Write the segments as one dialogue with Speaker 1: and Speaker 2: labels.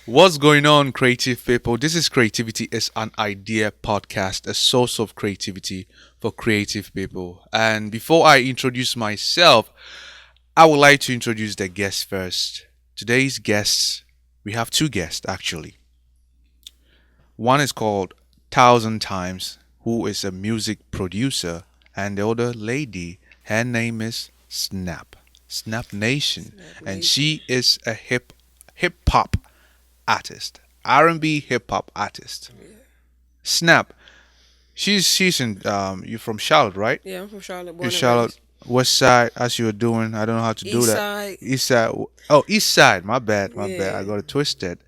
Speaker 1: What's going on, creative people? This is Creativity is an Idea podcast, a source of creativity for creative people. And before I introduce myself, I would like to introduce the guests first. Today's guests, we have two guests actually. One is called Thousand Times, who is a music producer, and the other lady, her name is Snap Nation,
Speaker 2: Snap
Speaker 1: and
Speaker 2: Nation.
Speaker 1: she is a hip hop artist, R&B hip hop artist.
Speaker 2: Yeah.
Speaker 1: Snap, she's in you from Charlotte, right?
Speaker 2: Yeah, I'm from Charlotte,
Speaker 1: You
Speaker 2: born and
Speaker 1: Charlotte
Speaker 2: raised.
Speaker 1: West Side, as you were doing. I don't know how to do
Speaker 2: East
Speaker 1: that.
Speaker 2: side.
Speaker 1: East Side. Oh, East Side. My bad. I
Speaker 2: Yeah.
Speaker 1: got it twisted.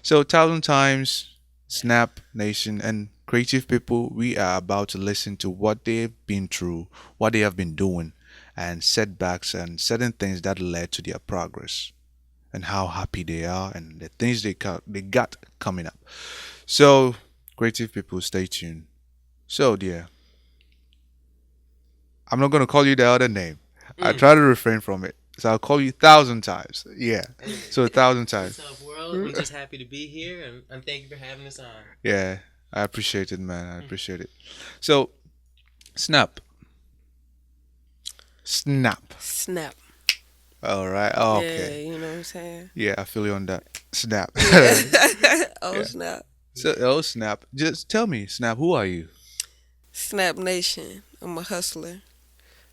Speaker 1: So, Thousand Times, Snap Nation, and creative people, we are about to listen to what they've been through, what they have been doing, and setbacks and certain things that led to their progress, and how happy they are, and the things they got coming up. So, creative people, stay tuned. So, dear, I'm not gonna call you the other name. I
Speaker 3: Mm.
Speaker 1: try to refrain from it. So I'll call you 1,000 times. Yeah.
Speaker 3: Hey,
Speaker 1: So 1,000 times.
Speaker 3: what's up, world? I'm just happy to be here, and thank you for having us on.
Speaker 1: Yeah. I appreciate it, man. I appreciate it. So, snap. Snap.
Speaker 2: Snap.
Speaker 1: All right. Oh,
Speaker 2: Yeah,
Speaker 1: okay.
Speaker 2: you know what I'm saying?
Speaker 1: Yeah, I feel you on that. Snap.
Speaker 2: Yeah. Oh,
Speaker 1: Yeah.
Speaker 2: snap.
Speaker 1: So, oh, snap. Just tell me, snap, who are you?
Speaker 2: Snap Nation. I'm a hustler.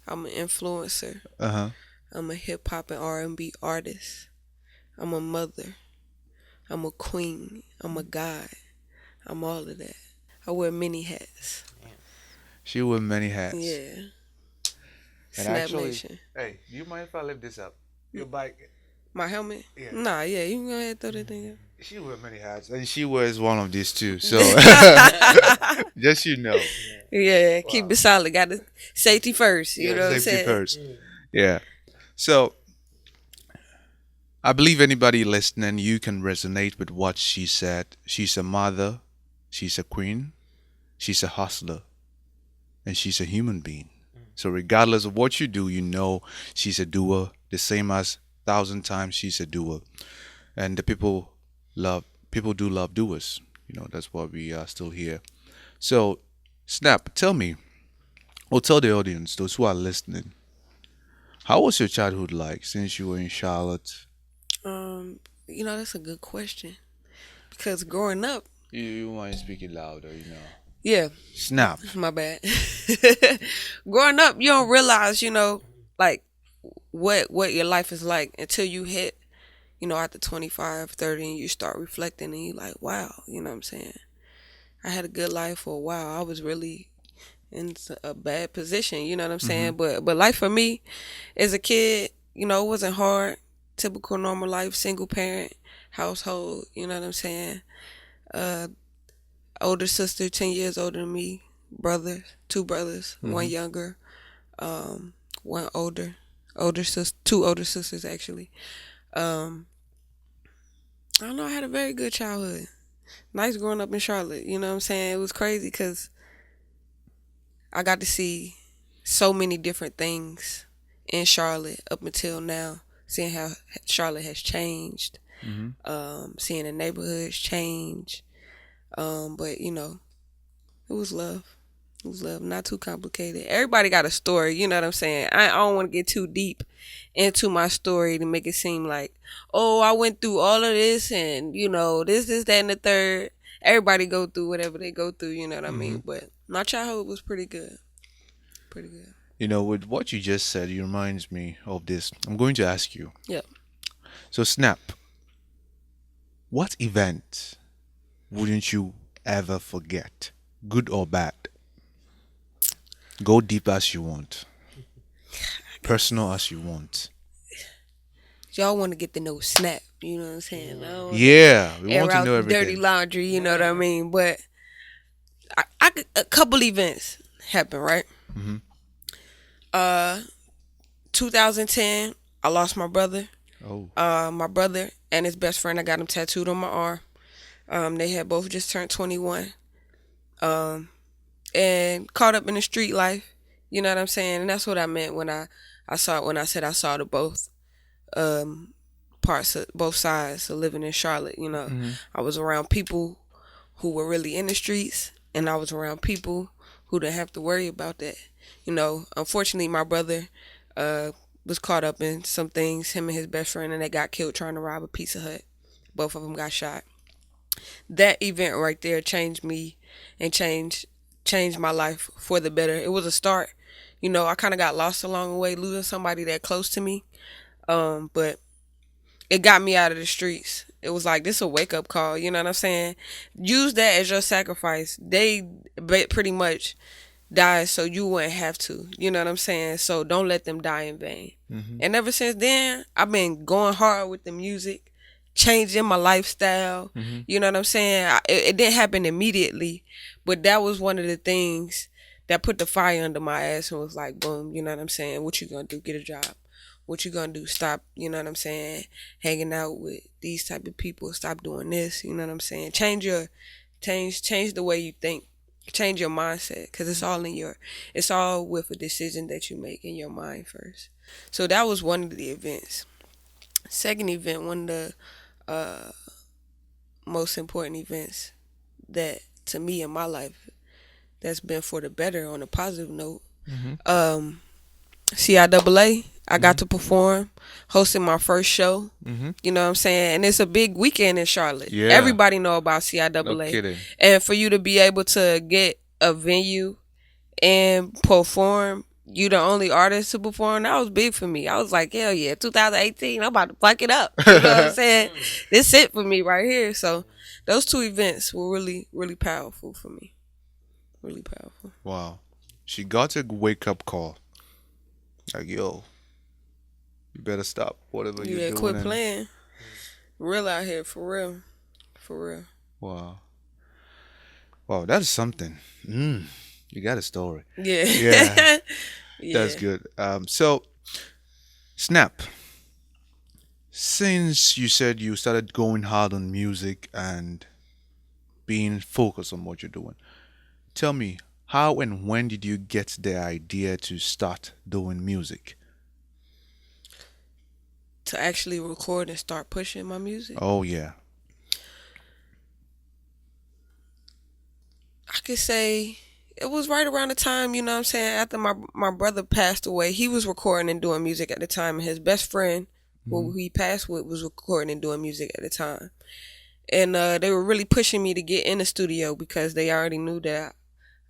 Speaker 2: I'm an influencer.
Speaker 1: Uh huh.
Speaker 2: I'm a hip hop and R&B artist. I'm a mother. I'm a queen. I'm a god. I'm all of that. I wear many hats.
Speaker 1: She wear many hats.
Speaker 2: Yeah.
Speaker 1: And
Speaker 2: Snap
Speaker 1: actually,
Speaker 2: Nation.
Speaker 1: hey, do you mind if I lift this up? Your bike.
Speaker 2: My helmet?
Speaker 1: Yeah.
Speaker 2: Nah, yeah, you can go ahead and throw that thing
Speaker 1: She wears many hats, and she wears one of these too. So,
Speaker 2: up.
Speaker 1: just you know,
Speaker 2: Yeah, keep
Speaker 1: Wow.
Speaker 2: it solid. Got to safety first. You
Speaker 1: yeah,
Speaker 2: know what I'm
Speaker 1: safety
Speaker 2: saying?
Speaker 1: first.
Speaker 3: Mm.
Speaker 1: Yeah. So, I believe anybody listening, you can resonate with what she said. She's a mother, she's a queen, she's a hustler, and she's a human being. So, regardless of what you do, you know she's a doer, the same as 1,000 times she's a doer. And the people do love doers. You know, that's why we are still here. So, Snap, tell me, or tell the audience, those who are listening, how was your childhood like since you were in Charlotte?
Speaker 2: That's a good question because growing up,
Speaker 1: You mind speaking louder,
Speaker 2: yeah,
Speaker 1: Snap.
Speaker 2: my bad. Growing up, you don't realize, like what your life is like until you hit, after 25, 30, and you start reflecting and you like, wow, you know what I'm saying? I had a good life for a while. I was really in a bad position, you know what I'm saying? But life for me as a kid, it wasn't hard. Typical normal life, single parent household, you know what I'm saying? Uh Older sister, 10 years older than me, brother, two brothers, one younger, one older sister, two older sisters actually. Um I don't know, I had a very good childhood. Nice growing up in Charlotte, you know what I'm saying? It was crazy cuz I got to see so many different things in Charlotte up until now, seeing how Charlotte has changed,
Speaker 1: Mm-hmm.
Speaker 2: seeing the neighborhoods change. But it was love. It was love, not too complicated. Everybody got a story, you know what I'm saying? I don't want to get too deep into my story to make it seem like, oh, I went through all of this and, this, that, and the third. Everybody go through whatever they go through, you know what I mean? But my childhood was pretty good. Pretty good.
Speaker 1: You know, with what you just said, it reminds me of this. I'm going to ask you.
Speaker 2: Yep.
Speaker 1: So, Snap, what event wouldn't you ever forget? Good or bad? Go deep as you want, personal as you want.
Speaker 2: Y'all want to get to know Snap, you know what I'm saying? I don't wanna
Speaker 1: Yeah, we
Speaker 2: air
Speaker 1: want to
Speaker 2: out
Speaker 1: know
Speaker 2: the dirty
Speaker 1: everything.
Speaker 2: laundry, you know what I mean? But a couple events happened, right?
Speaker 1: Mhm.
Speaker 2: 2010, I lost my brother.
Speaker 1: Oh.
Speaker 2: My brother and his best friend, I got him tattooed on my arm. They had both just turned 21. And caught up in the street life, you know what I'm saying? And that's what I meant when I said I saw the both. parts of both sides of living in Charlotte. I was around people who were really in the streets, and I was around people who didn't have to worry about that. Unfortunately, my brother was caught up in some things, him and his best friend, and they got killed trying to rob a Pizza Hut. Both of them got shot. That event right there changed me and changed my life for the better. It was a start. I kind of got lost along the way, losing somebody that close to me. But it got me out of the streets. It was like, this a wake up call. You know what I'm saying? Use that as your sacrifice. They pretty much died so you wouldn't have to. You know what I'm saying? So don't let them die in vain. And ever since then, I've been going hard with the music, changing my lifestyle. You know what I'm saying? It didn't happen immediately, but that was one of the things that put the fire under my ass and was like, boom, you know what I'm saying? What you gonna do? Get a job. What you gonna do? Stop, you know what I'm saying, hanging out with these type of people. Stop doing this, you know what I'm saying? Change the way you think. Change your mindset, because it's all with a decision that you make in your mind first. So that was one of the events. Second event, one of the most important events that to me in my life that's been for the better on a positive note. CIAA, I got to perform, hosting my first show. You know what I'm saying? And it's a big weekend in Charlotte.
Speaker 1: Yeah.
Speaker 2: Everybody know about CIAA.
Speaker 1: No kidding.
Speaker 2: And for you to be able to get a venue and perform, you the only artist to perform, that was big for me. I was like, hell yeah, 2018, I'm about to fuck it up. You know what I'm saying? This it for me right here. So those two events were really, really powerful for me. Really powerful.
Speaker 1: Wow. She got a wake up call. Like, yo, you better stop whatever you're doing.
Speaker 2: Quit playing. Real out here, for real. For real.
Speaker 1: Wow. Wow, that's something. You got a story.
Speaker 2: Yeah.
Speaker 1: Yeah.
Speaker 2: Yeah.
Speaker 1: That's good. So, Snap, since you said you started going hard on music and being focused on what you're doing, tell me, how and when did you get the idea to start doing music?
Speaker 2: To actually record and start pushing my music?
Speaker 1: Oh, yeah.
Speaker 2: I could say it was right around the time, you know what I'm saying, after my brother passed away. He was recording and doing music at the time, and his best friend, who he passed with, was recording and doing music at the time. And they were really pushing me to get in the studio because they already knew that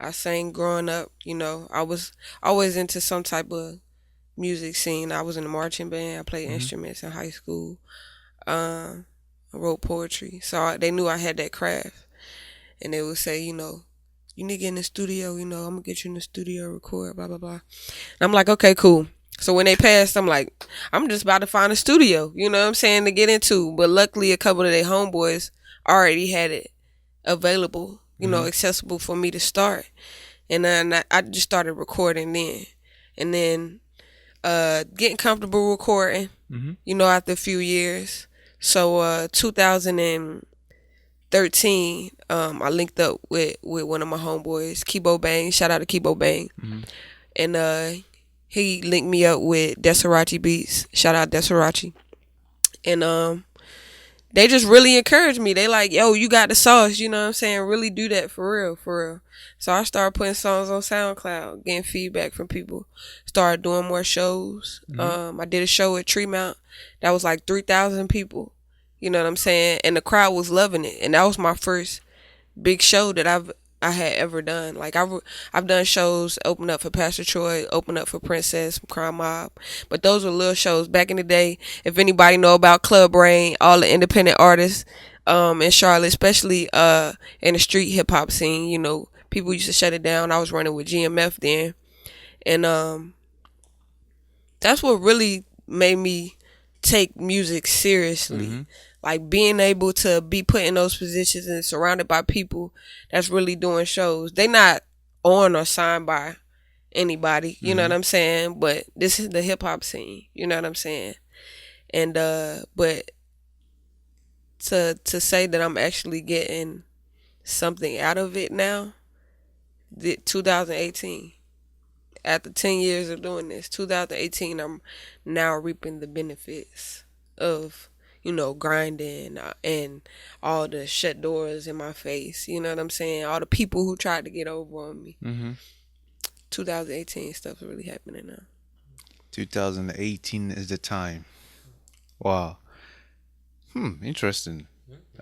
Speaker 2: I sang growing up. I was always into some type of music scene. I was in a marching band. I played instruments in high school. I wrote poetry. So they knew I had that craft. And they would say, you need to get in the studio, I'm going to get you in the studio, record, blah, blah, blah. And I'm like, okay, cool. So when they passed, I'm like, I'm just about to find a studio, you know what I'm saying, to get into. But luckily, a couple of their homeboys already had it available, accessible for me to start. And then I just started recording then. And then getting comfortable recording, after a few years. So 2013, I linked up with one of my homeboys, Kibo Bang. Shout out to Kibo Bang. And he linked me up with Desirachi Beats. Shout out Desirachi. And they just really encouraged me. They like, yo, you got the sauce, you know what I'm saying? Really do that for real, for real. So I started putting songs on SoundCloud, getting feedback from people. Started doing more shows. I did a show at Treemount. That was like 3,000 people. You know what I'm saying? And the crowd was loving it. And that was my first big show that I had ever done. Like I've done shows, open up for Pastor Troy, open up for Princess from Crime Mob, but those were little shows back in the day. If anybody know about Club Rain, all the independent artists in Charlotte, especially in the street hip hop scene, people used to shut it down. I was running with GMF then, and that's what really made me take music seriously. Like being able to be put in those positions and surrounded by people that's really doing shows. They not on or signed by anybody, you know what I'm saying? But this is the hip hop scene, you know what I'm saying? And but to say that I'm actually getting something out of it now, 2018. After 10 years of doing this, 2018, I'm now reaping the benefits of grinding and all the shut doors in my face. You know what I'm saying? All the people who tried to get over on me. 2018 stuff's really happening now.
Speaker 1: 2018 is the time. Wow. Interesting.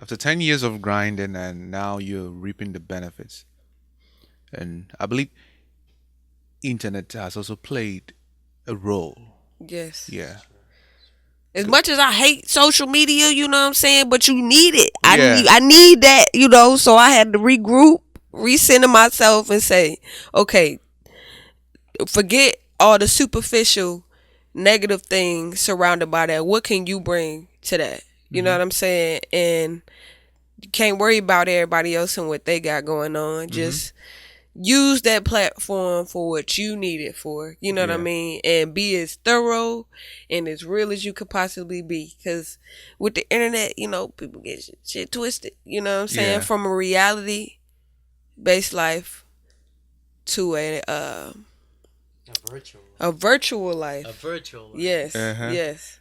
Speaker 1: After 10 years of grinding and now you're reaping the benefits. And I believe internet has also played a role.
Speaker 2: Yes.
Speaker 1: Yeah.
Speaker 2: As much as I hate social media, you know what I'm saying, but you need it.
Speaker 1: Yeah.
Speaker 2: I need that, so I had to regroup, recenter myself and say, okay, forget all the superficial negative things surrounded by that. What can you bring to that? You know what I'm saying? And you can't worry about everybody else and what they got going on. Just use that platform for what you need it for. You know what I mean? And be as thorough and as real as you could possibly be. Because with the internet, people get shit twisted. You know what I'm saying?
Speaker 1: Yeah.
Speaker 2: From a reality-based life to a
Speaker 3: virtual.
Speaker 2: A virtual life.
Speaker 3: A virtual life.
Speaker 2: Yes.
Speaker 1: Uh-huh.
Speaker 2: Yes.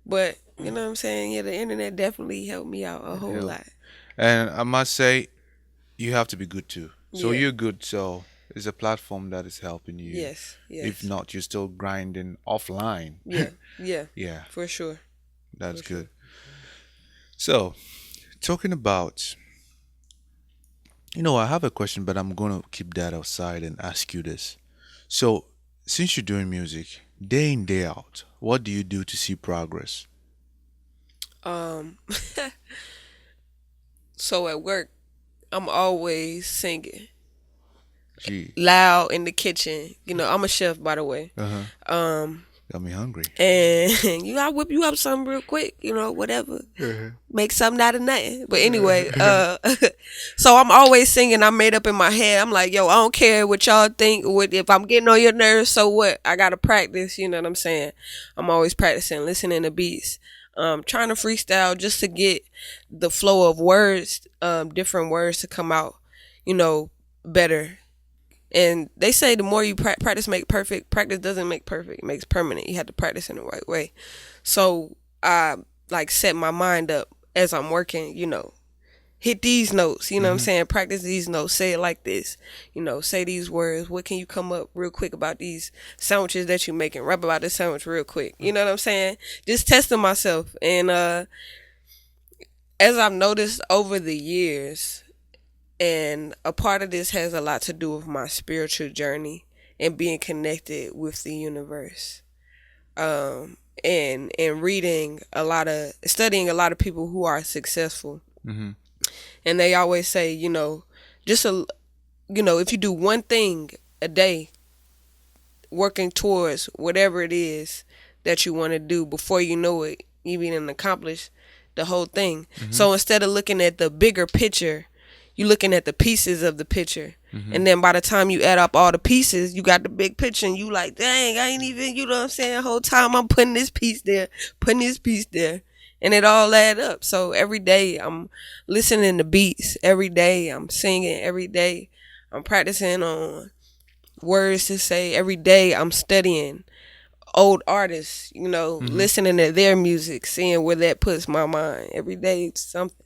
Speaker 2: But, you know what I'm saying? Yeah, the internet definitely helped me out a whole lot.
Speaker 1: And I must say, you have to be good too. So
Speaker 2: Yeah.
Speaker 1: you're good. So it's a platform that is helping you.
Speaker 2: Yes. Yes.
Speaker 1: If not, you're still grinding offline.
Speaker 2: Yeah. Yeah.
Speaker 1: Yeah,
Speaker 2: For sure.
Speaker 1: that's
Speaker 2: For sure.
Speaker 1: good. So, talking about, I have a question, but I'm going to keep that outside and ask you this. So, since you're doing music, day in, day out, what do you do to see progress?
Speaker 2: So at work, I'm always singing
Speaker 1: Gee,
Speaker 2: loud in the kitchen. I'm a chef, by the way.
Speaker 1: got me hungry.
Speaker 2: And I whip you up something real quick, whatever. Make something out of nothing. But anyway, so I'm always singing. I'm made up in my head. I'm like, yo, I don't care what y'all think. If I'm getting on your nerves, so what? I got to practice, you know what I'm saying? I'm always practicing, listening to beats. Trying to freestyle just to get the flow of words, different words to come out, better. And they say the more you practice make perfect. Practice doesn't make perfect. It makes permanent. You have to practice in the right way. So I set my mind up as I'm working, hit these notes, you know what I'm saying? Practice these notes. Say it like this, say these words. What can you come up real quick about these sandwiches that you're making? Rap about this sandwich real quick. You know what I'm saying? Just testing myself. And as I've noticed over the years, and a part of this has a lot to do with my spiritual journey and being connected with the universe. And studying a lot of people who are successful. And they always say, if you do one thing a day, working towards whatever it is that you want to do, before you know it, you even accomplish the whole thing. So instead of looking at the bigger picture, you're looking at the pieces of the picture. And then by the time you add up all the pieces, you got the big picture, and you like, dang, I ain't even, you know what I'm saying? The whole time I'm putting this piece there, and it all add up. So every day I'm listening to beats. Every day I'm singing. Every day I'm practicing on words to say. Every day I'm studying old artists, listening to their music, seeing where that puts my mind. Every day something.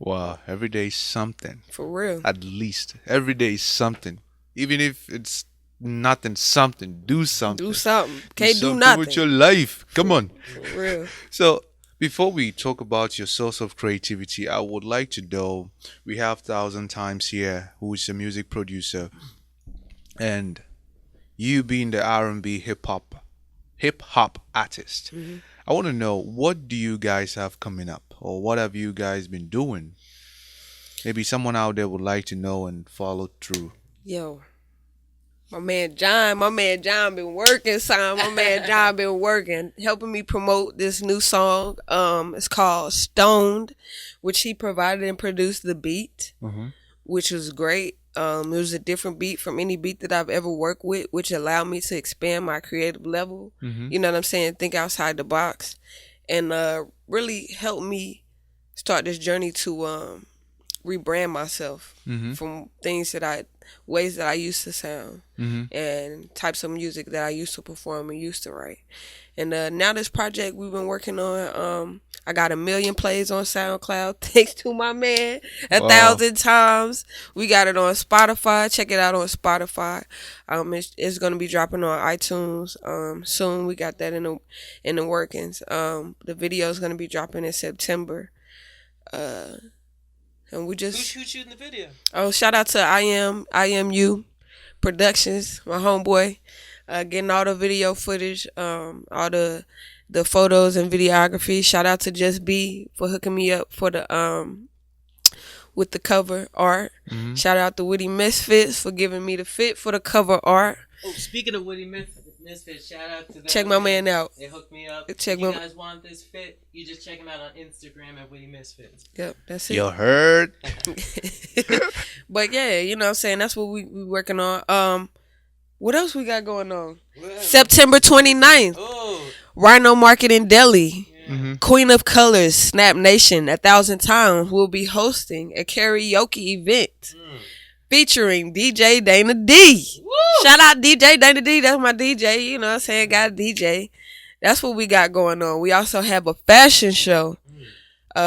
Speaker 1: Wow, every day something.
Speaker 2: For real.
Speaker 1: At least. Every day something. Even if it's nothing, something. Do something.
Speaker 2: Do something. Can't do
Speaker 1: something
Speaker 2: nothing.
Speaker 1: with your life. Come on.
Speaker 2: For real.
Speaker 1: So, before we talk about your source of creativity, I would like to know, we have 1,000 Times here, who is a music producer, and you being the R&B hip hop artist. I want to know, what do you guys have coming up, or what have you guys been doing? Maybe someone out there would like to know and follow through.
Speaker 2: Yo, my man John been working, son. My man John been working, helping me promote this new song. It's called Stoned, which he provided and produced the beat, which was great. It was a different beat from any beat that I've ever worked with, which allowed me to expand my creative level. You know what I'm saying? Think outside the box, and really helped me start this journey to rebrand myself from ways that I used to sound and types of music that I used to perform and used to write. And now this project we've been working on, I got 1 million plays on SoundCloud. Thanks to my man, 1,000 times. We got it on Spotify. Check it out on Spotify. It's gonna be dropping on iTunes soon. We got that in the workings. The video is gonna be dropping in September. And we just
Speaker 3: Who's shooting the video?
Speaker 2: Oh, shout out to IMU Productions, my homeboy, getting all the video footage, all the photos and videography. Shout out to Just B for hooking me up for the with the cover art. Shout out to Witty Misfits for giving me the fit for the cover art.
Speaker 3: Oh, speaking of Witty Misfits, shout out to them.
Speaker 2: Check my man out.
Speaker 3: They hooked me up.
Speaker 2: Check
Speaker 3: if you guys want this fit, you just check him out on Instagram at Witty Misfits.
Speaker 2: Yep, that's it.
Speaker 1: You heard?
Speaker 2: But yeah, you know what I'm saying? That's what we working on. What else we got going on?
Speaker 3: Well,
Speaker 2: September 29th.
Speaker 3: Oh.
Speaker 2: Rhino Market in Delhi.
Speaker 3: Yeah.
Speaker 2: Queen of Colors, Snap Nation, 1,000 times will be hosting a karaoke event featuring DJ Dana D.
Speaker 3: Woo!
Speaker 2: Shout out DJ Dana D. That's my DJ. You know what I'm saying? Got a DJ. That's what we got going on. We also have a fashion show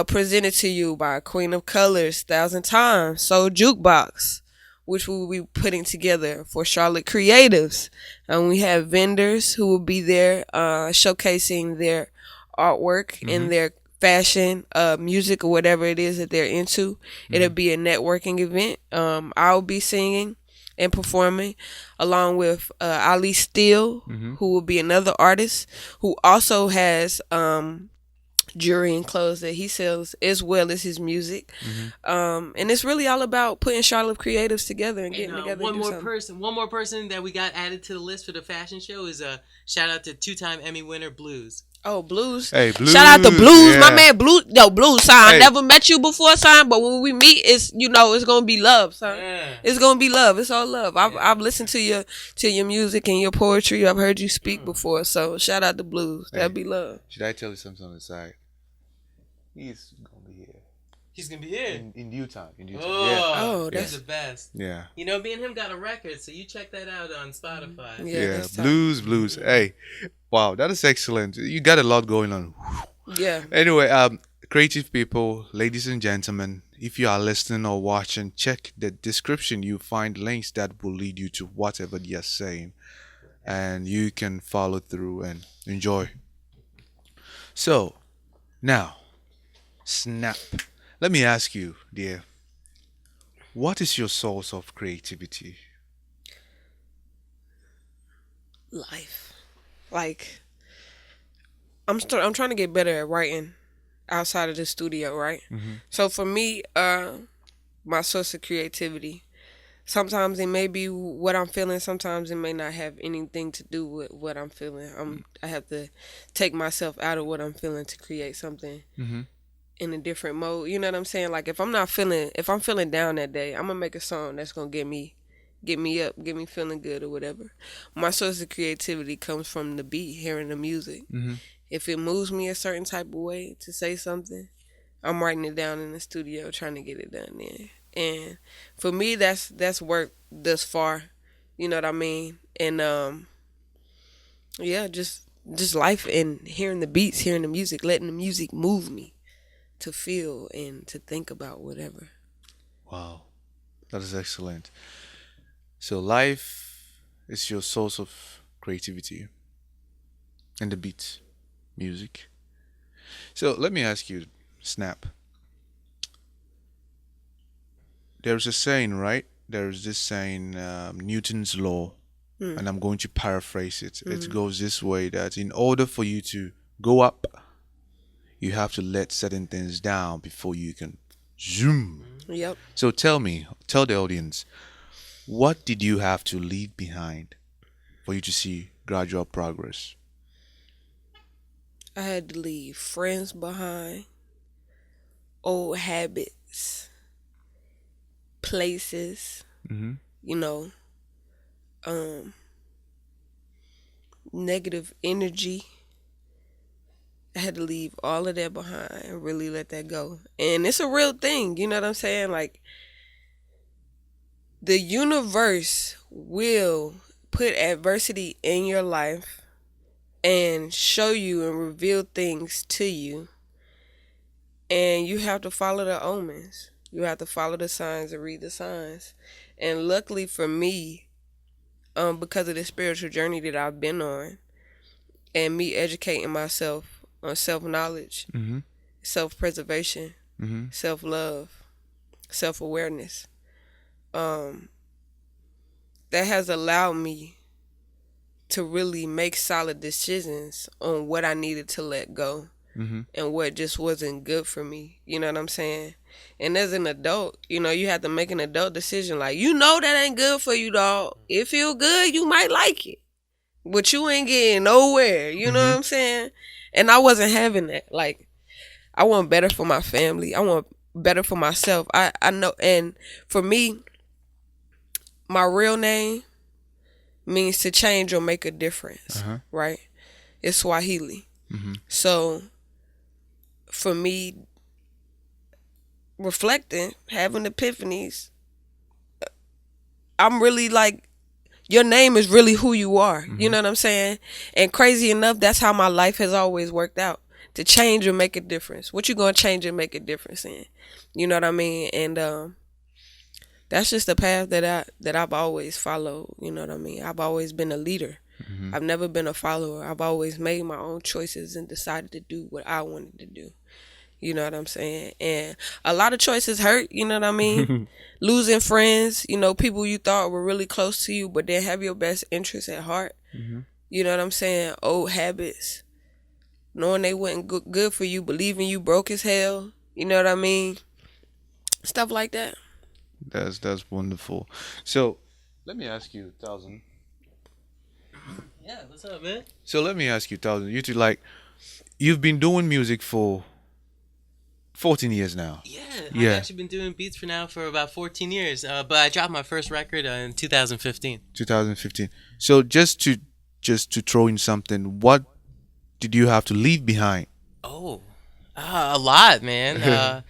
Speaker 2: presented to you by Queen of Colors, 1,000 times. Soul Jukebox, which we will be putting together for Charlotte creatives. And we have vendors who will be there showcasing their artwork and their fashion, music, or whatever it is that they're into. It'll be a networking event. I'll be singing and performing along with Ali Steele, who will be another artist who also has jewelry and clothes that he sells as well as his music. And it's really all about putting Charlotte creatives together and getting together.
Speaker 3: One more person that we got added to the list for the fashion show is shout out to 2-time Emmy winner Blues.
Speaker 2: Oh, Blues.
Speaker 1: Hey, Blues.
Speaker 2: Shout out to Blues.
Speaker 1: Yeah.
Speaker 2: My man Blues. Yo, Blues, son.
Speaker 1: Hey.
Speaker 2: Never met you before, son, but when we meet, it's gonna be love, son.
Speaker 3: Yeah.
Speaker 2: It's gonna be love. It's all love. I've listened to your music and your poetry. I've heard you speak before, so shout out to Blues. That'd be love.
Speaker 1: Should I tell you something on the side? He's gonna be here
Speaker 3: He's gonna be here.
Speaker 1: in due time. In due time.
Speaker 2: Oh,
Speaker 3: he's
Speaker 2: that's
Speaker 3: the best.
Speaker 1: Yeah.
Speaker 3: You know, me and him got a record, so you check that out on Spotify.
Speaker 1: Yeah.
Speaker 2: that's tight.
Speaker 1: Blues. Hey, wow, that is excellent. You got a lot going on.
Speaker 2: Yeah.
Speaker 1: Anyway, creative people, ladies and gentlemen, if you are listening or watching, check the description. You find links that will lead you to whatever they are saying, and you can follow through and enjoy. So, now, snap. Let me ask you, dear, what is your source of creativity?
Speaker 2: Life. Like, I'm trying to get better at writing outside of the studio, right? So for me, my source of creativity, sometimes it may be what I'm feeling, sometimes it may not have anything to do with what I'm feeling. I have to take myself out of what I'm feeling to create something in a different mode. You know what I'm saying? Like if I'm feeling down that day, I'm gonna make a song that's gonna get me up, get me feeling good or whatever. My source of creativity comes from the beat, hearing the music. If it moves me a certain type of way to say something, I'm writing it down in the studio trying to get it done there. And for me, that's worked thus far. You know what I mean? And yeah, just life and hearing the beats, hearing the music, letting the music move me to feel and to think about whatever.
Speaker 1: Wow, that is excellent. So life is your source of creativity and the beats, music. So let me ask you, Snap. There's a saying, right? There's this saying, Newton's law, and I'm going to paraphrase it. It goes this way, that in order for you to go up, you have to let certain things down before you can zoom.
Speaker 2: Yep.
Speaker 1: So tell the audience, what did you have to leave behind for you to see gradual progress?
Speaker 2: I had to leave friends behind, old habits, places, you know, negative energy. I had to leave all of that behind and really let that go. And it's a real thing, you know what I'm saying? Like, the universe will put adversity in your life and show you and reveal things to you. And you have to follow the omens. You have to follow the signs and read the signs. And luckily for me, because of the spiritual journey that I've been on, and me educating myself on self-knowledge,
Speaker 1: Mm-hmm.
Speaker 2: self-preservation,
Speaker 1: Mm-hmm.
Speaker 2: self-love, self-awareness, that has allowed me to really make solid decisions on what I needed to let go
Speaker 1: Mm-hmm.
Speaker 2: and what just wasn't good for me. You know what I'm saying? And as an adult, you know, you have to make an adult decision. Like, you know that ain't good for you, dog. It feel good, you might like it. But you ain't getting nowhere. You know what I'm saying? And I wasn't having that. Like, I want better for my family. I want better for myself. I know. And for me, my real name means to change or make a difference.
Speaker 1: Uh-huh.
Speaker 2: Right? It's Swahili.
Speaker 1: Mm-hmm.
Speaker 2: So, for me, reflecting, having epiphanies, I'm really like, your name is really who you are. You know what I'm saying? And crazy enough, that's how my life has always worked out. To change or make a difference. What you gonna change and make a difference in? You know what I mean? And that's just the path that I've always followed. You know what I mean? I've always been a leader. I've never been a follower. I've always made my own choices and decided to do what I wanted to do. You know what I'm saying? And a lot of choices hurt, you know what I mean? Losing friends, you know, people you thought were really close to you, but they have your best interests at heart. You know what I'm saying? Old habits. Knowing they wasn't good for you, believing you broke as hell. You know what I mean? Stuff like that.
Speaker 1: That's wonderful. So let me ask you, Thousand.
Speaker 3: Yeah, what's up, man?
Speaker 1: So let me ask you, Thousand. You two, like, you've been doing music for 14 years now.
Speaker 3: Yeah,
Speaker 1: Yeah.
Speaker 3: I've actually been doing beats for about 14 years. But I dropped my first record in 2015.
Speaker 1: 2015. So just to throw in something, what did you have to leave behind?
Speaker 3: Oh, a lot, man.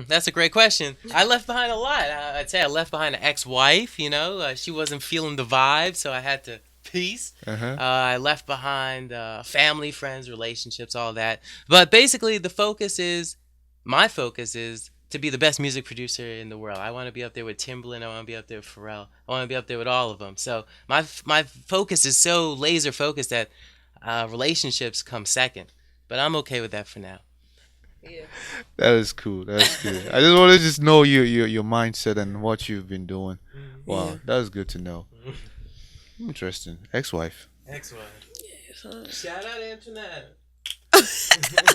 Speaker 3: That's a great question. I left behind a lot. I'd say I left behind an ex-wife. You know, she wasn't feeling the vibe, so I had to peace.
Speaker 1: Uh-huh.
Speaker 3: I left behind family, friends, relationships, all that. But basically, my focus is to be the best music producer in the world. I want to be up there with Timbaland. I want to be up there with Pharrell. I want to be up there with all of them. So my focus is so laser focused that relationships come second. But I'm okay with that for now.
Speaker 2: Yeah.
Speaker 1: That is cool. That's good. I just want to just know your mindset and what you've been doing. Wow,
Speaker 2: Yeah.
Speaker 1: that is good to know. Interesting. Ex-wife.
Speaker 3: Ex-wife.
Speaker 2: Yeah,
Speaker 3: Shout out Antoinette.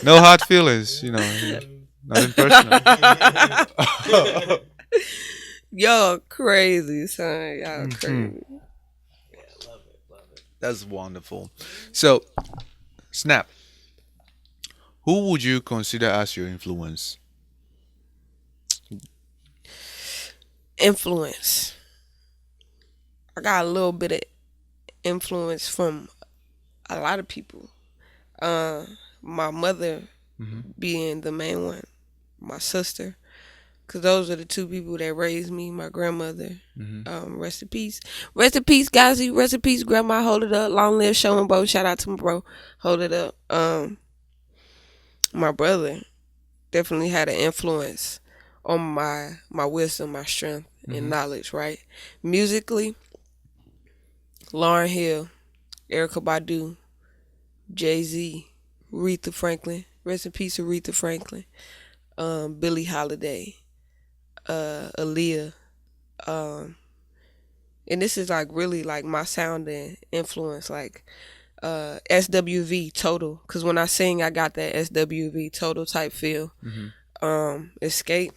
Speaker 1: No hard feelings, you know. Nothing personal.
Speaker 2: Y'all crazy, son. Y'all crazy.
Speaker 3: Yeah, love it.
Speaker 1: That's wonderful. So, Snap. Who would you consider as your influence?
Speaker 2: Influence. I got a little bit of influence from a lot of people. My mother being the main one, my sister, because those are the two people that raised me. My grandmother, rest in peace. Rest in peace, Gazi. Rest in peace, Grandma. Hold it up. Long live Show and Bo. Shout out to my bro. Hold it up. My brother definitely had an influence on my wisdom, my strength, and knowledge, right? Musically, Lauryn Hill, Erykah Badu, Jay-Z, Aretha Franklin, rest in peace Aretha Franklin, Billie Holiday, Aaliyah, and this is like really like my sound and influence, like SWV Total, because when I sing I got that SWV Total type feel. Escape,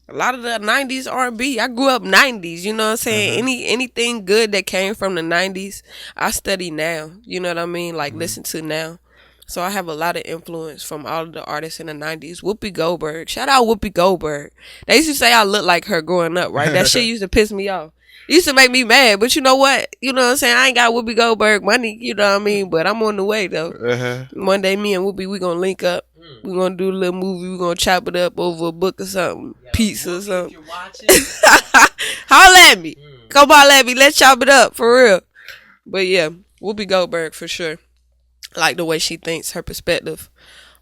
Speaker 2: a lot of the 90s R&B. I grew up 90s, you know what I'm saying? Anything good that came from the 90s, I study now, you know what I mean? Like listen to now. So I have a lot of influence from all of the artists in the 90s. Whoopi Goldberg. Shout out Whoopi Goldberg. They used to say I look like her growing up, right? That shit used to piss me off. It used to make me mad, but you know what? You know what I'm saying? I ain't got Whoopi Goldberg money, you know what I mean? But I'm on the way, though.
Speaker 1: Uh-huh.
Speaker 2: One day, me and Whoopi, we gonna link up. We gonna do a little movie. We gonna chop it up over a book or something. Pizza or something.
Speaker 3: If you're watching,
Speaker 2: Holla at me. Come holla at me. Let's chop it up, for real. But yeah, Whoopi Goldberg, for sure. I like the way she thinks, her perspective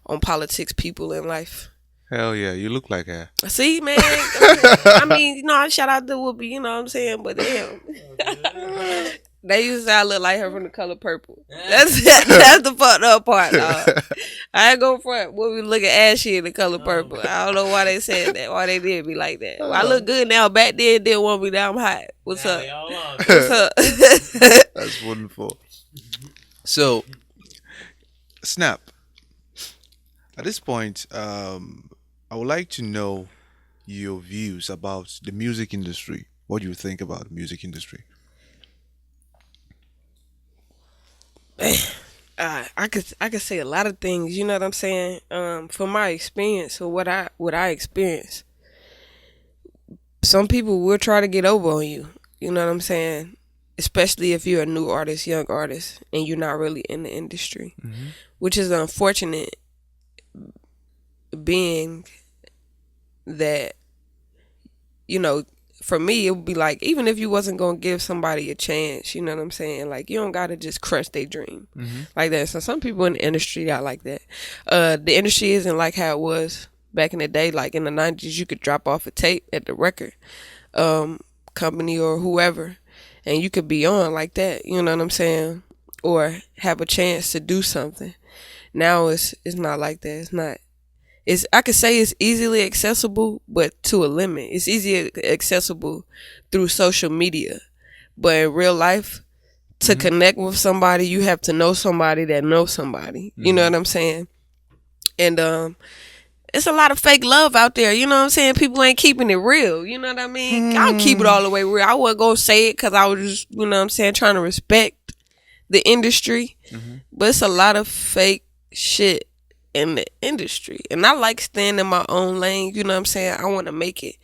Speaker 2: on politics, people, and life.
Speaker 1: Hell yeah, you look like her.
Speaker 2: See, man. I mean, you know, shout out to Whoopi, you know what I'm saying? But damn. They used to say I look like her from The Color Purple. That's the fucked up part, dog. I ain't go front. Whoopi look at ashy in The Color Purple. I don't know why they said that. Why they did me like that. Well, I look good now. Back then, didn't want me now. I'm hot. What's up? What's up?
Speaker 1: That's wonderful. So, Snap. At this point, I would like to know your views about the music industry. What do you think about the music industry?
Speaker 2: I could say a lot of things. You know what I'm saying? From my experience or what I experienced, some people will try to get over on you. You know what I'm saying? Especially if you're a new artist, young artist, and you're not really in the industry, which is unfortunate. Being that, you know, for me, it would be like, even if you wasn't going to give somebody a chance, you know what I'm saying? Like, you don't got to just crush their dream like that. So some people in the industry got like that. The industry isn't like how it was back in the day. Like in the 90s, you could drop off a tape at the record company or whoever, and you could be on like that, you know what I'm saying? Or have a chance to do something. Now it's not like that. It's not. I could say it's easily accessible, but to a limit. It's easily accessible through social media, but in real life, to connect with somebody, you have to know somebody that knows somebody. You know what I'm saying? And it's a lot of fake love out there. You know what I'm saying? People ain't keeping it real. You know what I mean? I'll keep it all the way real. I wasn't gonna say it because I was just, you know what I'm saying, trying to respect the industry, but it's a lot of fake shit in the industry, and I like staying in my own lane. You know what I'm saying? I want to make it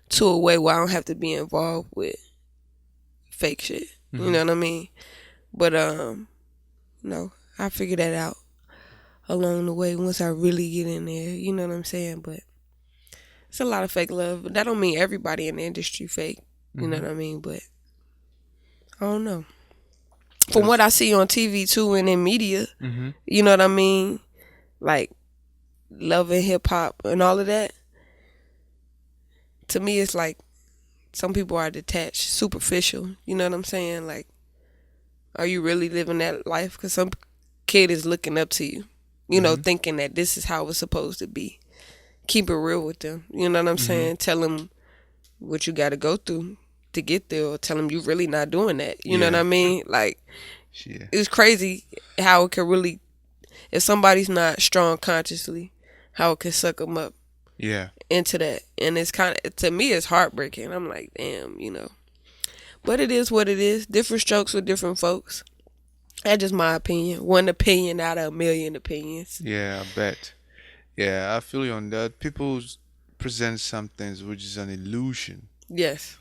Speaker 2: to a way where I don't have to be involved with fake shit. You know what I mean? But no, I figured that out along the way once I really get in there. You know what I'm saying? But it's a lot of fake love. But that don't mean everybody in the industry fake. You know what I mean? But I don't know. From what I see on TV too and in media, you know what I mean? Like love and hip hop and all of that. To me, it's like some people are detached, superficial. You know what I'm saying? Like, are you really living that life? Because some kid is looking up to you, you know, thinking that this is how it's supposed to be. Keep it real with them. You know what I'm saying? Tell them what you got to go through to get there, or tell them you really not doing that. You know what I mean? Like, it's crazy how it can really, if somebody's not strong consciously, how it can suck them up into that. And it's kind of, to me, it's heartbreaking. I'm like, damn, you know. But it is what it is. Different strokes for different folks. That's just my opinion. One opinion out of a million opinions.
Speaker 1: Yeah, I bet. Yeah, I feel you on that. People present some things which is an illusion.
Speaker 2: Yes.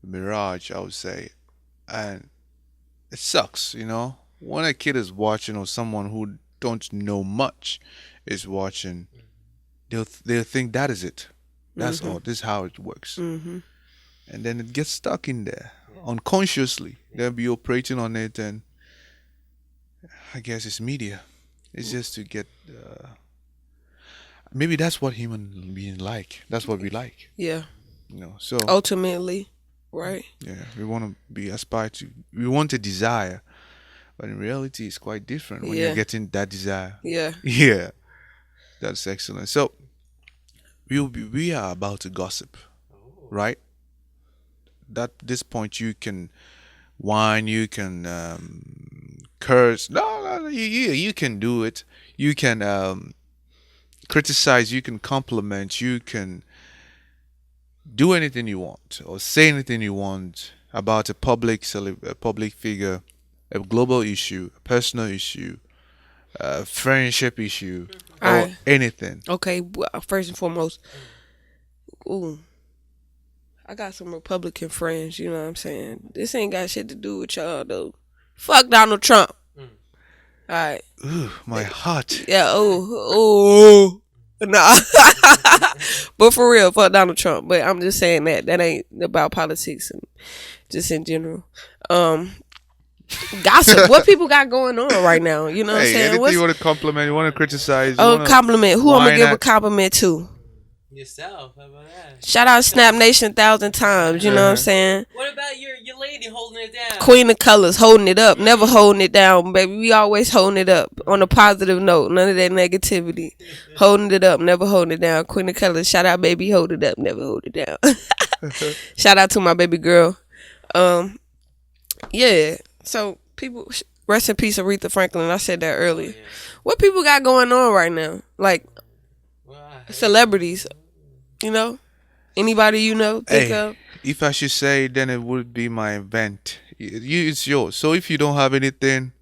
Speaker 1: Mirage, I would say. And it sucks, you know. When a kid is watching, or someone who don't know much is watching, they'll think that is it. That's all. This is how it works. And then it gets stuck in there unconsciously. They'll be operating on it, and I guess it's media. It's just to get. Maybe that's what human beings like. That's what we like.
Speaker 2: Yeah.
Speaker 1: You know. So
Speaker 2: ultimately, right?
Speaker 1: Yeah, we want to be aspire to. We want a desire. But in reality, it's quite different when you're getting that desire.
Speaker 2: Yeah.
Speaker 1: Yeah. That's excellent. So, we are about to gossip, right? At this point, you can whine, you can curse. No, you can do it. You can criticize, you can compliment, you can do anything you want or say anything you want about a public figure, a global issue, a personal issue, a friendship issue, or anything.
Speaker 2: Okay, first and foremost, I got some Republican friends, you know what I'm saying? This ain't got shit to do with y'all, though. Fuck Donald Trump. Alright.
Speaker 1: Ooh, my heart.
Speaker 2: Yeah, oh. Nah. But for real, fuck Donald Trump. But I'm just saying that ain't about politics and just in general. Gossip. What people got going on right now? You know what I'm saying?
Speaker 1: Anything you want to compliment, you want to criticize.
Speaker 2: Compliment. Who I'm gonna give a compliment to?
Speaker 3: Yourself. How about that?
Speaker 2: Shout out Snap Nation 1,000 times. You know what I'm saying?
Speaker 3: What about your lady holding it down?
Speaker 2: Queen of Colors, holding it up. Never holding it down, baby. We always holding it up on a positive note. None of that negativity. Holding it up, never holding it down. Queen of Colors, shout out, baby. Hold it up, never hold it down. Shout out to my baby girl. Yeah. So people, rest in peace, Aretha Franklin. I said that earlier.
Speaker 3: Yeah.
Speaker 2: What people got going on right now? Like celebrities, you know? Anybody you know think of?
Speaker 1: If I should say, then it would be my event. It's yours. So if you don't have anything,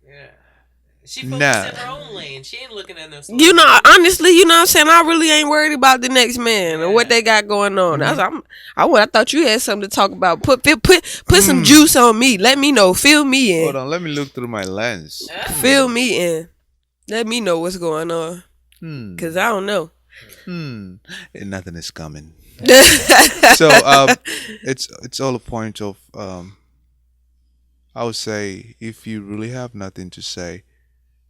Speaker 3: she focuses in her own lane. She ain't looking at no.
Speaker 2: You know, honestly, you know what I'm saying? I really ain't worried about the next man or what they got going on. I thought you had something to talk about. Put some juice on me. Let me know. Fill me in.
Speaker 1: Hold on, let me look through my lens.
Speaker 2: Fill me in. Let me know what's going on. Cause I don't know.
Speaker 1: And nothing is coming. So it's all a point of I would say, if you really have nothing to say,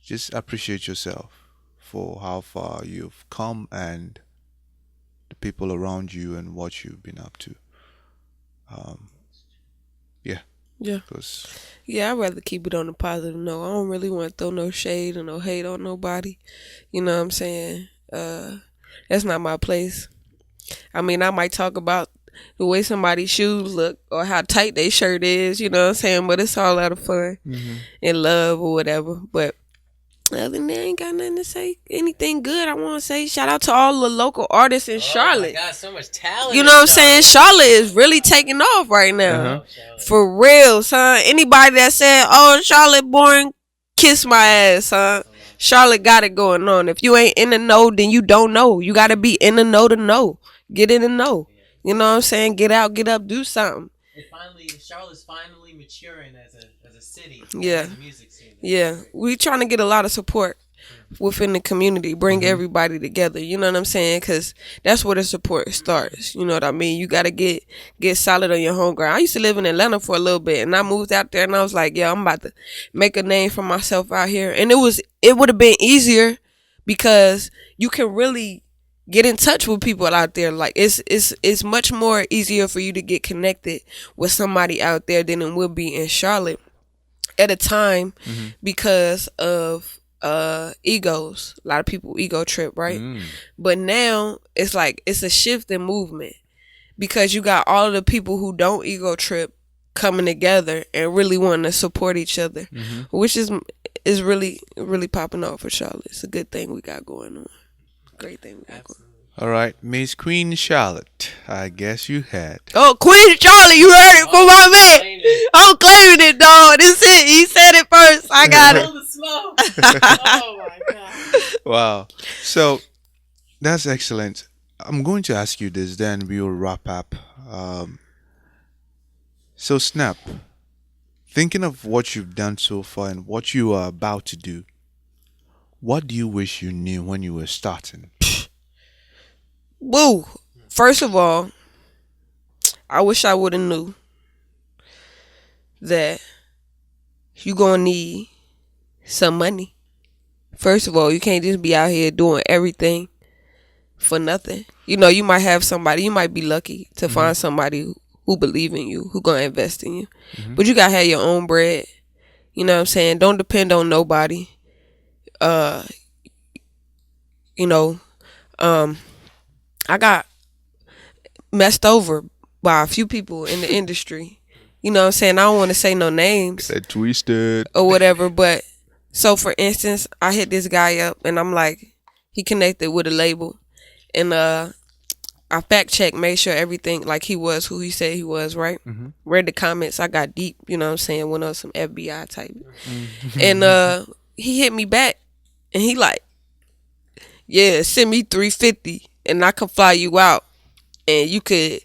Speaker 1: just appreciate yourself for how far you've come and the people around you and what you've been up to.
Speaker 2: Yeah. I'd rather keep it on a positive note. I don't really want to throw no shade or no hate on nobody. You know what I'm saying? That's not my place. I mean, I might talk about the way somebody's shoes look or how tight their shirt is, you know what I'm saying? But it's all out of fun and love or whatever. But other than that, I ain't got nothing to say. Anything good I want to say. Shout out to all the local artists in Charlotte.
Speaker 3: Oh my God, so much talent.
Speaker 2: You know what I'm saying? Charlotte is really taking off right now. For real, son. Anybody that said, oh, Charlotte born, kiss my ass, son. Charlotte got it going on. If you ain't in the know, then you don't know. You got to be in the know to know. Get in the know. You know what I'm saying? Get out, get up, do something.
Speaker 3: Charlotte's finally maturing as a city.
Speaker 2: Yeah.
Speaker 3: As a music scene.
Speaker 2: Yeah. We trying to get a lot of support within the community. Bring everybody together. You know what I'm saying? Because that's where the support starts. You know what I mean? You got to get solid on your home ground. I used to live in Atlanta for a little bit, and I moved out there, and I was like, yeah, I'm about to make a name for myself out here. And it would have been easier because you can really get in touch with people out there. Like it's much more easier for you to get connected with somebody out there than it would be in Charlotte at a time because of egos. A lot of people ego trip, right? But now it's like it's a shift in movement because you got all of the people who don't ego trip coming together and really wanting to support each other, which is really, really popping off for Charlotte. It's a good thing we got going on. Great thing we got going on.
Speaker 1: All right, Miss Queen Charlotte, I guess you had.
Speaker 2: Oh, Queen Charlotte, you heard it from my man. I'm claiming it, dog. This is it. He said it first. I got it.
Speaker 3: The smoke. Oh my God.
Speaker 1: Wow. So that's excellent. I'm going to ask you this, then we'll wrap up. So Snap, thinking of what you've done so far and what you are about to do, what do you wish you knew when you were starting?
Speaker 2: Woo. First of all, I wish I would have knew that you gonna need some money. First of all, you can't just be out here doing everything for nothing. You know, you might have somebody, you might be lucky to find somebody who believe in you, who gonna invest in you. But you gotta have your own bread. You know what I'm saying? Don't depend on nobody. I got messed over by a few people in the industry. You know what I'm saying? I don't want to say no names.
Speaker 1: That twisted.
Speaker 2: Or whatever, but so for instance, I hit this guy up and I'm like, he connected with a label. And I fact checked, made sure everything, like he was who he said he was, right? Read the comments, I got deep, you know what I'm saying? Went on some FBI type. And he hit me back and he like, yeah, send me $350 and I can fly you out and you could,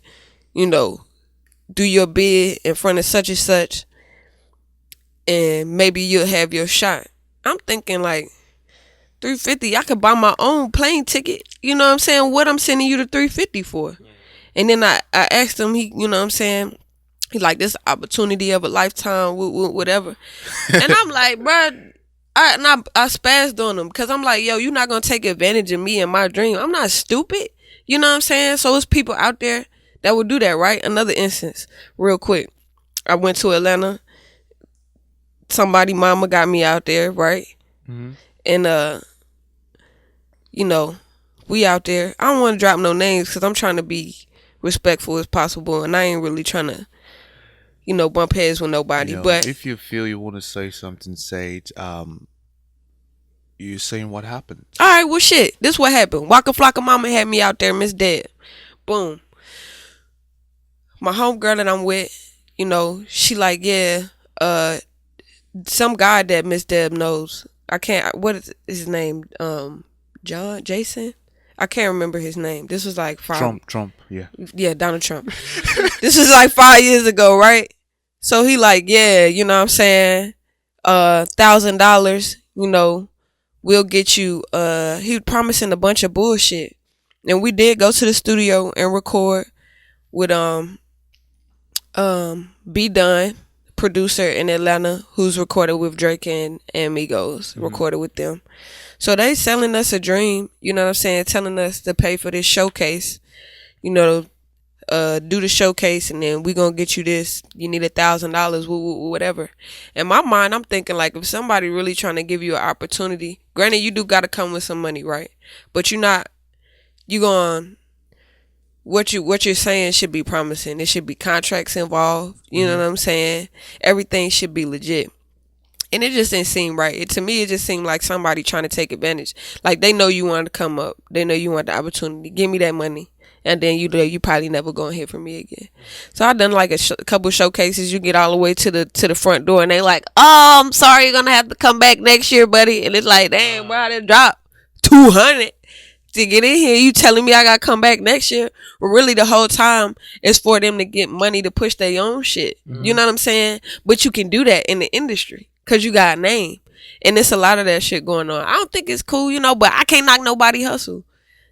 Speaker 2: you know, do your bid in front of such and such, and maybe you'll have your shot. I'm thinking like $350. I could buy my own plane ticket. You know what I'm saying? What I'm sending you the $350 for? Yeah. And then I asked him. He, you know what I'm saying? He like, this opportunity of a lifetime, whatever. And I'm like, bro, I spazzed on him because I'm like, yo, you're not gonna take advantage of me and my dream. I'm not stupid. You know what I'm saying? So it's people out there that will do that, right? Another instance, real quick. I went to Atlanta. Somebody mama got me out there, right? Mm-hmm. And you know, we out there. I don't want to drop no names because I'm trying to be respectful as possible, and I ain't really trying to, you know, bump heads with nobody. But
Speaker 1: if you feel you want to say something, say it. You saying what happened?
Speaker 2: All right, well, shit. This what happened. Waka Flocka Mama had me out there, Miss Dead. Boom. My homegirl that I'm with, you know, she like, yeah, some guy that Miss Deb knows. I can't. What is his name? Jason. I can't remember his name. This was like
Speaker 1: Trump. Yeah,
Speaker 2: Donald Trump. This was like 5 years ago, right? So he like, yeah, you know what I'm saying, $1,000, you know, we'll get you. He was promising a bunch of bullshit, and we did go to the studio and record with B Dunn, producer in Atlanta, who's recorded with Drake and Migos, recorded with them. So they selling us a dream, you know what I'm saying, telling us to pay for this showcase, you know, do the showcase, and then we gonna get you this. You need $1,000, whatever. In my mind, I'm thinking like, if somebody really trying to give you an opportunity, granted you do gotta come with some money, right? But what you're saying should be promising. There should be contracts involved. You know what I'm saying? Everything should be legit. And it just didn't seem right. To me, it just seemed like somebody trying to take advantage. Like, they know you want to come up. They know you want the opportunity. Give me that money. And then you probably never gonna hear from me again. So I done like a couple showcases. You get all the way to the front door, and they like, oh, I'm sorry, you're gonna have to come back next year, buddy. And it's like, damn, bro, I done dropped $200 to get in here. You telling me I gotta come back next year? But really, the whole time is for them to get money to push their own shit. You know what I'm saying? But you can do that in the industry because you got a name, and it's a lot of that shit going on. I don't think it's cool, you know, but I can't knock nobody hustle.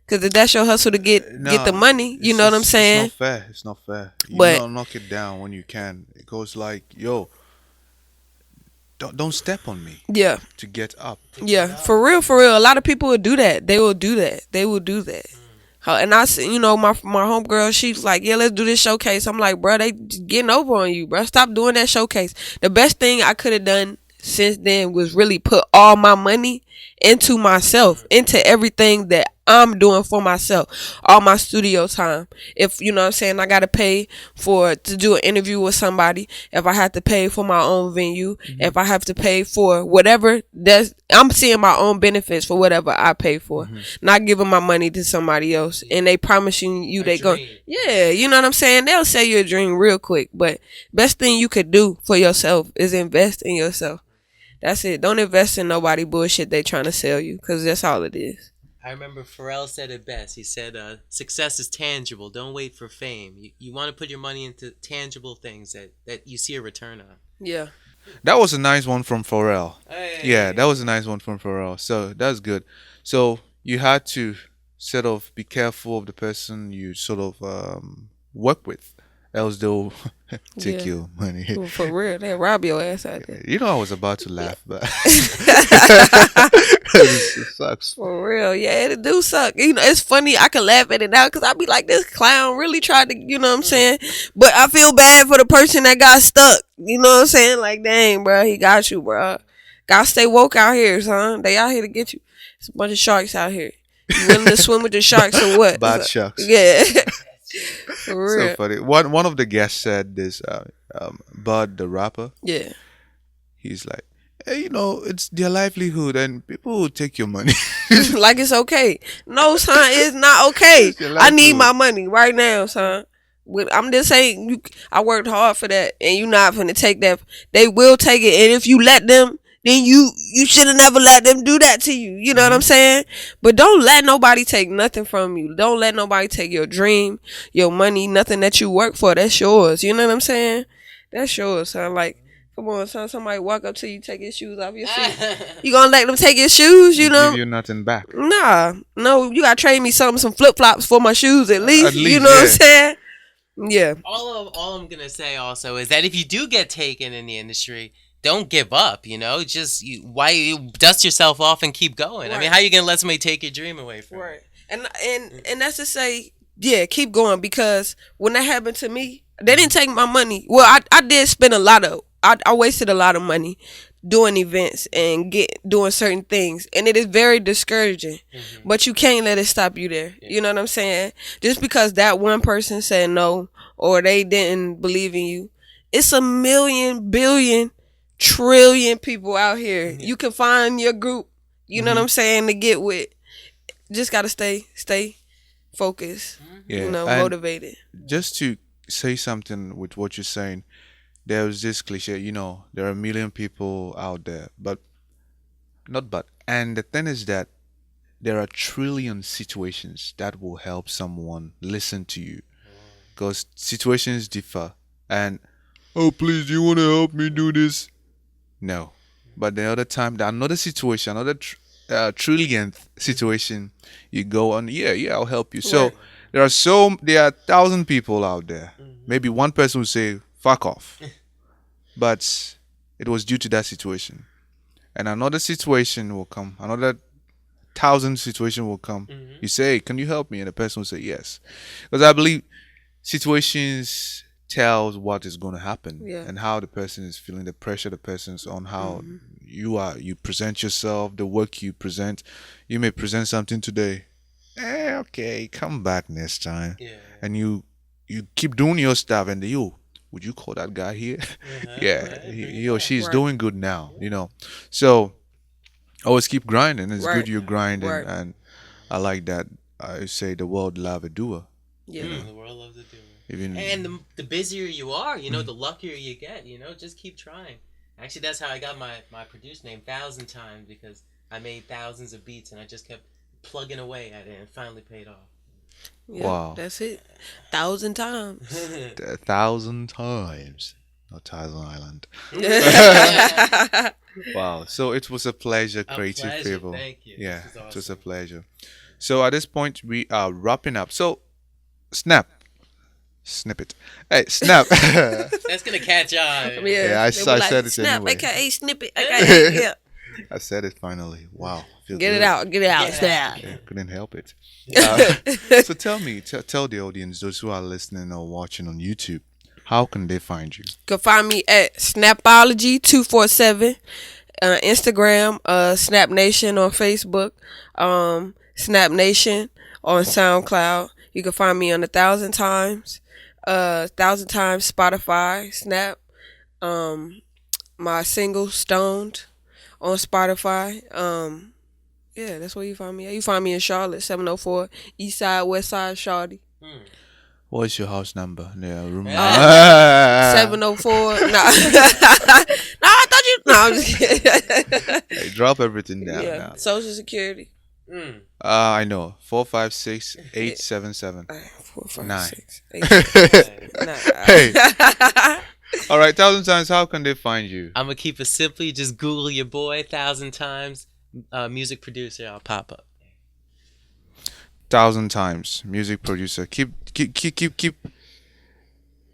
Speaker 2: Because if that's your hustle to get the money, you know what I'm saying?
Speaker 1: It's not fair. You
Speaker 2: but
Speaker 1: don't knock it down when you can. It goes like, yo, don't step on me.
Speaker 2: Yeah.
Speaker 1: To get up.
Speaker 2: Yeah, for real. A lot of people will do that. They will do that. And I see, you know, my homegirl, she's like, yeah, let's do this showcase. I'm like, bro, they getting over on you, bro. Stop doing that showcase. The best thing I could have done since then was really put all my money into myself, into everything that I'm doing for myself, all my studio time. If, you know what I'm saying, I got to pay to do an interview with somebody, if I have to pay for my own venue, if I have to pay for whatever, I'm seeing my own benefits for whatever I pay for, not giving my money to somebody else. And they promising you they go, yeah, you know what I'm saying? They'll sell you a dream real quick, but best thing you could do for yourself is invest in yourself. That's it. Don't invest in nobody bullshit they trying to sell you, because that's all it is.
Speaker 3: I remember Pharrell said it best. He said, success is tangible. Don't wait for fame. You want to put your money into tangible things that you see a return on.
Speaker 2: Yeah.
Speaker 1: That was a nice one from Pharrell.
Speaker 3: Hey.
Speaker 1: Yeah, that was a nice one from Pharrell. So that's good. So you had to sort of be careful of the person you sort of work with. Else they'll take your money.
Speaker 2: For real, they rob your ass out there.
Speaker 1: You know, I was about to laugh, but it sucks.
Speaker 2: For real, yeah, it do suck. You know, it's funny. I can laugh at it now because I be like, this clown really tried to, you know what I'm saying? But I feel bad for the person that got stuck. You know what I'm saying? Like, dang, bro, he got you, bro. Gotta stay woke out here, son. They out here to get you. It's a bunch of sharks out here. You willing to swim with the sharks or what?
Speaker 1: Bad sharks.
Speaker 2: Yeah. For real.
Speaker 1: So funny. One of the guests said this, Bud the rapper.
Speaker 2: Yeah.
Speaker 1: He's like, hey, you know, it's their livelihood and people will take your money.
Speaker 2: Like it's okay. No, son, it's not okay. I need my money right now, son. I'm just saying, I worked hard for that, and you're not going to take that. They will take it, and if you let them, then you should have never let them do that to you. You know what I'm saying? But don't let nobody take nothing from you. Don't let nobody take your dream, your money, nothing that you work for. That's yours. You know what I'm saying? That's yours, son. Like, come on, son. Somebody walk up to you, take his shoes off your feet. You gonna let them take your shoes? You know?
Speaker 1: Give you nothing back.
Speaker 2: Nah, no. You gotta trade me some flip flops for my shoes at least.
Speaker 1: At least,
Speaker 2: you know what I'm
Speaker 1: yeah.
Speaker 2: saying? Yeah.
Speaker 3: All I'm gonna say also is that if you do get taken in the industry, don't give up. You know, just why you dust yourself off and keep going. I mean,
Speaker 2: Right.
Speaker 3: how you gonna let somebody take your dream away from you?
Speaker 2: Right. And that's to say, yeah, keep going, because when that happened to me, they didn't take my money. Well, I did spend I wasted a lot of money doing events and doing certain things, and it is very discouraging. But you can't let it stop you there. You know what I'm saying? Just because that one person said no or they didn't believe in you, it's a million, billion, trillion people out here. You can find your group. You know what I'm saying, to get with. Just gotta stay focused.
Speaker 1: Yeah,
Speaker 2: You know,
Speaker 1: and
Speaker 2: motivated.
Speaker 1: just to say something with what you're saying, there was this cliche, there are a million people out there, and the thing is that there are trillion situations that will help someone listen to you, because situations differ. And, oh, please, do you want to help me do this? No. But the other time, another situation, another trillionth situation, you go on, yeah, I'll help you. So
Speaker 2: Right.
Speaker 1: there are 1,000 people out there. Maybe one person will say, fuck off. But it was due to that situation. And another situation will come, another 1,000 situation will come. You say, hey, can you help me? And the person will say yes. Because I believe situations tells what is going to happen,
Speaker 2: Yeah.
Speaker 1: and how the person is feeling, the pressure the person's on, how you present yourself, the work you present. You may present something today, okay, come back next time.
Speaker 3: Yeah.
Speaker 1: And you keep doing your stuff, and would you call that guy here? Yeah,
Speaker 3: right.
Speaker 1: he or she's
Speaker 2: Right.
Speaker 1: doing good now, so always keep grinding. It's
Speaker 2: Right.
Speaker 1: good you're grinding.
Speaker 2: Right.
Speaker 1: And I like that. I say the world love a doer.
Speaker 2: Yeah.
Speaker 3: The world loves to do it.
Speaker 1: Even
Speaker 3: And the busier you are, the luckier you get. Just keep trying. Actually, that's how I got my produce name 1,000 times, because I made thousands of beats and I just kept plugging away at it, and it finally paid off.
Speaker 2: Yeah,
Speaker 1: Wow.
Speaker 2: That's it. 1,000 times.
Speaker 1: 1,000 times, not Thousand Island. Wow. So it was a pleasure, creative
Speaker 3: pleasure,
Speaker 1: people.
Speaker 3: thank you.
Speaker 1: Yeah,
Speaker 3: This is
Speaker 1: it was a
Speaker 3: awesome.
Speaker 1: pleasure. So at this point, we are wrapping up. So, snippet. Hey, snap.
Speaker 3: That's gonna catch on.
Speaker 1: Yeah, I
Speaker 2: They were
Speaker 1: said it
Speaker 2: snap,
Speaker 1: anyway.
Speaker 2: AKA snippet, AKA, yeah.
Speaker 1: I said it finally. Wow. Feel
Speaker 2: Get
Speaker 1: good.
Speaker 2: it out,
Speaker 3: Get it
Speaker 2: snap.
Speaker 1: Yeah, couldn't help it. So tell me, tell the audience, those who are listening or watching on YouTube, how can they find you?
Speaker 2: You can find me at Snapology247, Instagram, Snap Nation on Facebook, Snap Nation on SoundCloud. You can find me on 1,000 times, 1,000 times Spotify, Snap. My single Stoned on Spotify. Yeah, that's where you find me. You find me in Charlotte, 704 East Side, West Side, Shawty.
Speaker 1: What's your house number? Yeah, room.
Speaker 2: 704. No, I thought you. No, I'm just kidding.
Speaker 1: Hey, drop everything down
Speaker 2: Yeah,
Speaker 1: now.
Speaker 2: Social Security.
Speaker 1: I know. 456 877.
Speaker 2: 4, 5,
Speaker 1: Nine.
Speaker 2: 6, 8, 9.
Speaker 1: Hey. All right, 1,000 times. How can they find you?
Speaker 3: I'm gonna keep it simply. Just Google your boy 1,000 times. Music producer. I'll pop up.
Speaker 1: 1,000 times. Music producer. Keep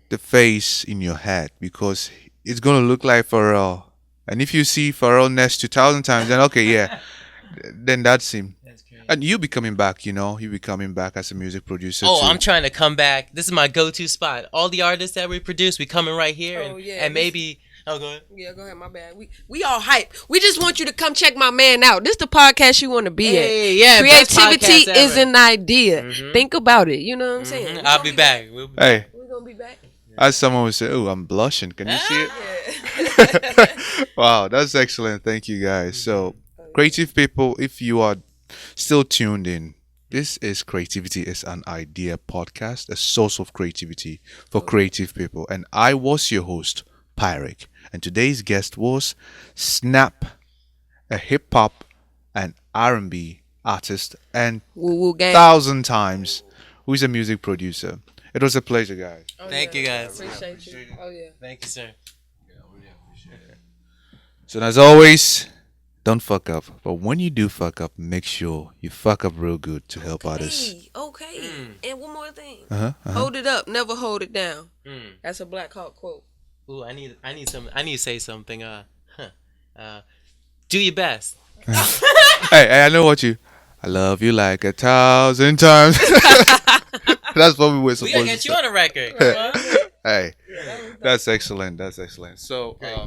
Speaker 1: the face in your head, because it's gonna look like Pharrell. And if you see Pharrell next to 1,000 times, then okay, yeah, then that's him.
Speaker 3: That's crazy.
Speaker 1: And you'll be coming back. You'll be coming back as a music producer.
Speaker 3: Oh,
Speaker 1: too.
Speaker 3: I'm trying to come back. This is my go-to spot. All the artists that we produce, we coming right here,
Speaker 2: Oh,
Speaker 3: and,
Speaker 2: yeah,
Speaker 3: and maybe. Oh, go ahead.
Speaker 2: Yeah, go ahead. My bad. We all hype. We just want you to come check my man out. This the podcast you want to be
Speaker 3: Hey,
Speaker 2: at.
Speaker 3: yeah, best
Speaker 2: Creativity
Speaker 3: podcast
Speaker 2: is
Speaker 3: ever.
Speaker 2: an idea. Think about it. You know what I'm saying? We
Speaker 3: I'll
Speaker 2: gonna
Speaker 3: be back. We'll be
Speaker 1: Hey,
Speaker 2: We're gonna be back.
Speaker 1: as someone would say, oh, I'm blushing. Can you see it? Wow, that's excellent. Thank you, guys. So, creative people, if you are still tuned in, this is Creativity is an Idea podcast, a source of creativity for creative people. And I was your host, Pyeric. And today's guest was Snap a hip hop and R&B artist, and
Speaker 2: Woo woo gang.
Speaker 1: 1,000 times who is a music producer. It was a pleasure, guys.
Speaker 2: Oh,
Speaker 3: Thank you, guys.
Speaker 2: Appreciate you. Oh yeah.
Speaker 3: Thank you, sir.
Speaker 1: So as always, don't fuck up. But when you do fuck up, make sure you fuck up real good to help others.
Speaker 2: Hey, okay. And one more thing.
Speaker 1: Uh-huh.
Speaker 2: Hold it up, never hold it down.
Speaker 3: Mm.
Speaker 2: That's a Black Hawk quote.
Speaker 3: Ooh, I need to say something. Do your best.
Speaker 1: Hey, I know what you. I love you like 1,000 times. That's what we were
Speaker 3: We
Speaker 1: supposed
Speaker 3: gotta
Speaker 1: to
Speaker 3: get
Speaker 1: say.
Speaker 3: you on a record. Come on.
Speaker 1: Hey, that's excellent. That's excellent. So,
Speaker 3: Great.